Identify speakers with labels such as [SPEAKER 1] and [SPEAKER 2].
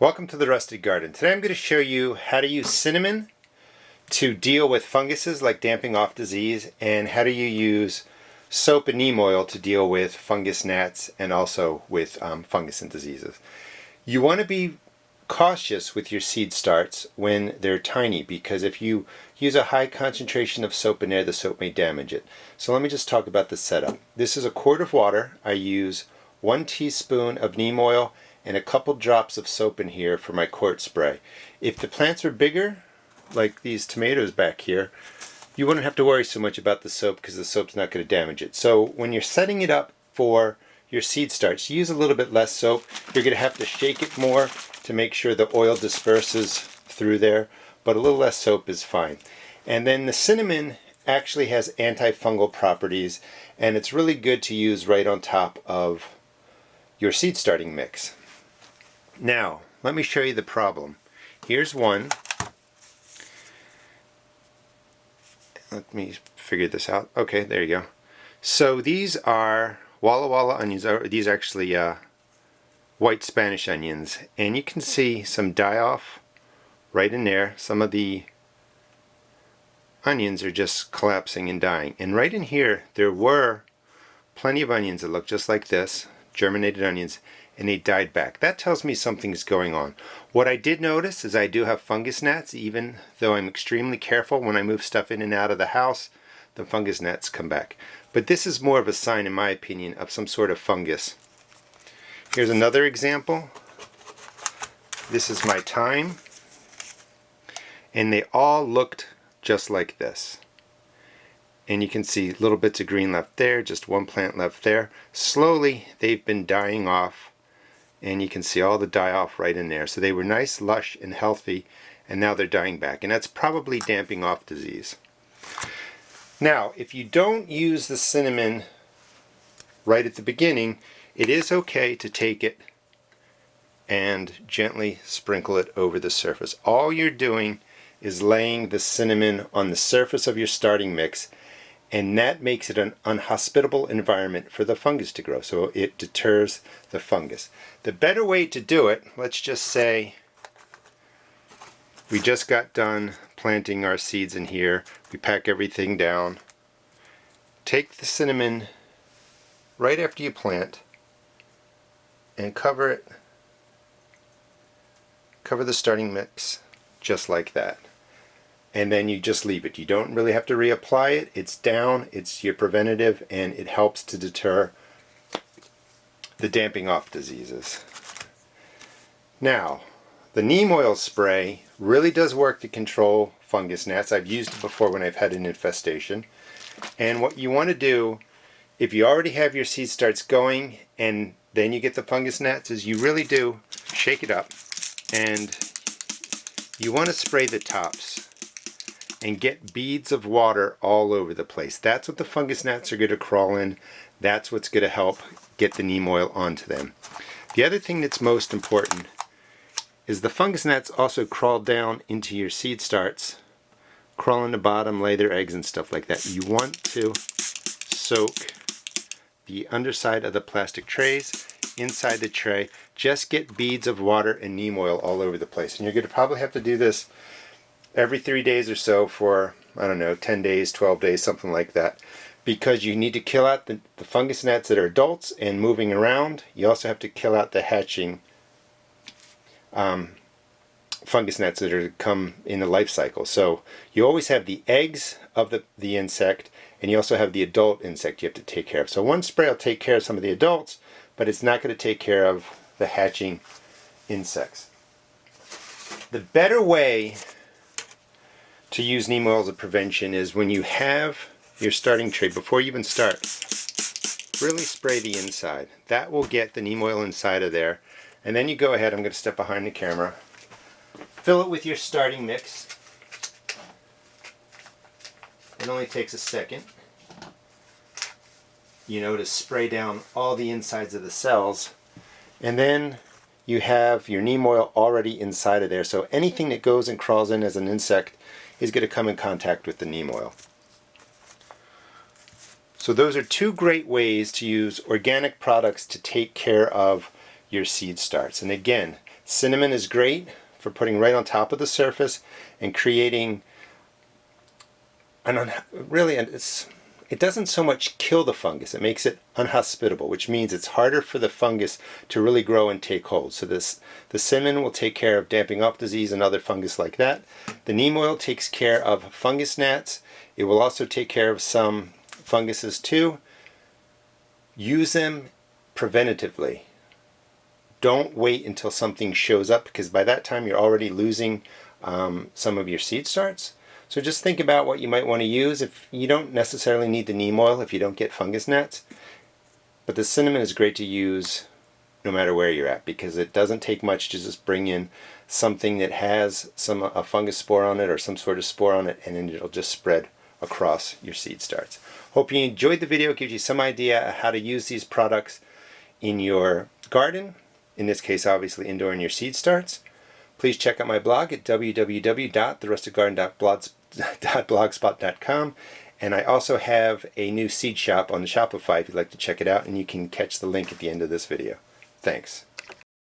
[SPEAKER 1] Welcome to the Rusted Garden. Today I'm going to show you how to use cinnamon to deal with funguses like damping off disease, and how do you use soap and neem oil to deal with fungus gnats and also with fungus and diseases. You want to be cautious with your seed starts when they're tiny, because if you use a high concentration of soap in there, the soap may damage it. So let me just talk about the setup. This is a quart of water. I use 1 teaspoon of neem oil and a couple drops of soap in here for my quart spray. If the plants are bigger, like these tomatoes back here, you wouldn't have to worry so much about the soap because the soap's not going to damage it. So when you're setting it up for your seed starts, use a little bit less soap. You're going to have to shake it more to make sure the oil disperses through there, but a little less soap is fine. And then the cinnamon actually has antifungal properties, and it's really good to use right on top of your seed starting mix. Now, let me show you the problem. Here's one. Let me figure this out. Okay, there you go. So these are Walla Walla onions. These are actually white Spanish onions. And you can see some die-off right in there. Some of the onions are just collapsing and dying. And right in here, there were plenty of onions that look just like this, germinated onions, and they died back. That tells me something's going on. What I did notice is I do have fungus gnats. Even though I'm extremely careful when I move stuff in and out of the house, the fungus gnats come back. But this is more of a sign, in my opinion, of some sort of fungus. Here's another example. This is my thyme, and they all looked just like this. And you can see little bits of green left there, just one plant left there. Slowly they've been dying off, and you can see all the die-off right in there. So they were nice, lush, and healthy, and now they're dying back. And that's probably damping off disease. Now, if you don't use the cinnamon right at the beginning, it is okay to take it and gently sprinkle it over the surface. All you're doing is laying the cinnamon on the surface of your starting mix, and that makes it an unhospitable environment for the fungus to grow, so it deters the fungus. The better way to do it, let's just say we just got done planting our seeds in here, we pack everything down. Take the cinnamon right after you plant and cover it, cover the starting mix just like that. And then you just leave it. You don't really have to reapply it. It's down, it's your preventative, and it helps to deter the damping off diseases. Now, the neem oil spray really does work to control fungus gnats. I've used it before when I've had an infestation. And what you want to do, if you already have your seed starts going and then you get the fungus gnats, is you really do shake it up, and you want to spray the tops and get beads of water all over the place. That's what the fungus gnats are going to crawl in. That's what's going to help get the neem oil onto them. The other thing that's most important is the fungus gnats also crawl down into your seed starts, crawl on the bottom, lay their eggs and stuff like that. You want to soak the underside of the plastic trays, inside the tray. Just get beads of water and neem oil all over the place. And you're going to probably have to do this every 3 days or so for, I don't know, 10 days, 12 days, something like that. Because you need to kill out the fungus gnats that are adults and moving around. You also have to kill out the hatching fungus gnats that are to come in the life cycle. So you always have the eggs of the insect, and you also have the adult insect you have to take care of. So one spray will take care of some of the adults, but it's not going to take care of the hatching insects. The better way to use neem oil as a prevention is when you have your starting tray, before you even start, really spray the inside. That will get the neem oil inside of there. And then you go ahead, I'm going to step behind the camera, fill it with your starting mix. It only takes a second, to spray down all the insides of the cells. And then you have your neem oil already inside of there, so anything that goes and crawls in as an insect is going to come in contact with the neem oil. So those are two great ways to use organic products to take care of your seed starts. And again, Cinnamon is great for putting right on top of the surface and creating it doesn't so much kill the fungus, it makes it unhospitable, which means it's harder for the fungus to really grow and take hold. So the cinnamon will take care of damping off disease and other fungus like that. The neem oil takes care of fungus gnats. It will also take care of some funguses too. Use them preventatively. Don't wait until something shows up, because by that time you're already losing some of your seed starts. So just think about what you might want to use. If you don't necessarily need the neem oil if you don't get fungus gnats, but the cinnamon is great to use no matter where you're at, because it doesn't take much to just bring in something that has a fungus spore on it or some sort of spore on it, and then it'll just spread across your seed starts. Hope you enjoyed the video. It gives you some idea of how to use these products in your garden, in this case obviously indoor in your seed starts. Please check out my blog at www.therustedgarden.blogspot.com, and I also have a new seed shop on the Shopify if you'd like to check it out, and you can catch the link at the end of this video. Thanks.